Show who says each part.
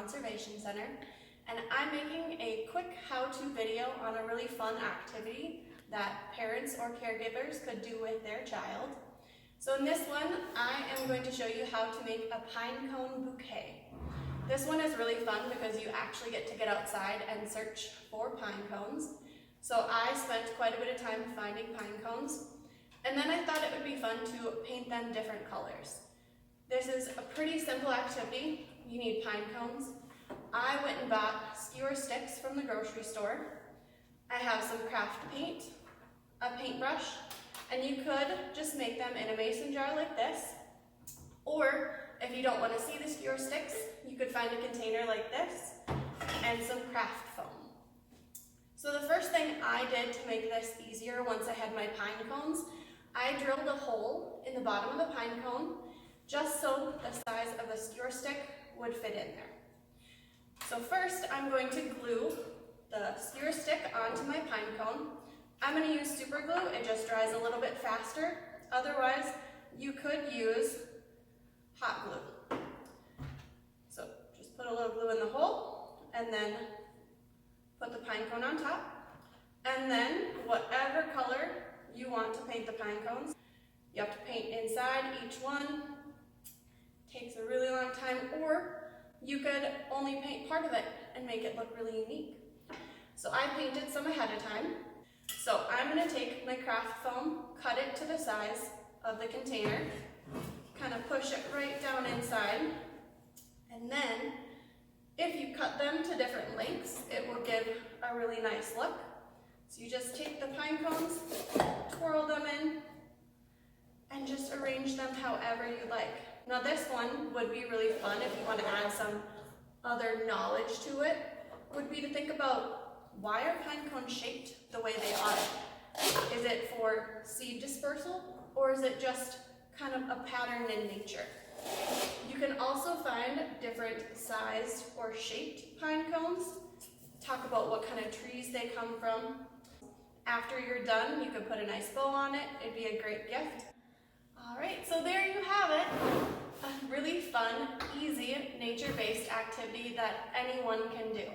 Speaker 1: Conservation Center, and I'm making a quick how-to video on a really fun activity that parents or caregivers could do with their child. So in this one, I am going to show you how to make a pinecone bouquet. This one is really fun because you actually get to get outside and search for pine cones. So I spent quite a bit of time finding pine cones, and then I thought it would be fun to paint them different colors. This is a pretty simple activity. You need pine cones. I went and bought skewer sticks from the grocery store. I have some craft paint, a paintbrush, and you could just make them in a mason jar like this. Or if you don't want to see the skewer sticks, you could find a container like this and some craft foam. So the first thing I did to make this easier once I had my pine cones, I drilled a hole in the bottom of the pine cone just so the size of a skewer stick would fit in there. So first I'm going to glue the skewer stick onto my pine cone. I'm going to use super glue, it just dries a little bit faster. Otherwise, you could use hot glue. So just put a little glue in the hole and then put the pine cone on top. And then whatever color you want to paint the pine cones, you have to paint inside each one. Takes a really long time, or you could only paint part of it and make it look really unique. So I painted some ahead of time. So I'm going to take my craft foam, cut it to the size of the container, kind of push it right down inside, and then if you cut them to different lengths, it will give a really nice look. So you just take the pine cones, twirl them in, and just arrange them however you like. Now this one would be really fun if you want to add some other knowledge to it, would be to think about why are pine cones shaped the way they are? Is it for seed dispersal, or is it just kind of a pattern in nature? You can also find different sized or shaped pine cones. Talk about what kind of trees they come from. After you're done, you can put a nice bow on it. It'd be a great gift. All right, so there you have it. A really fun, easy, nature-based activity that anyone can do.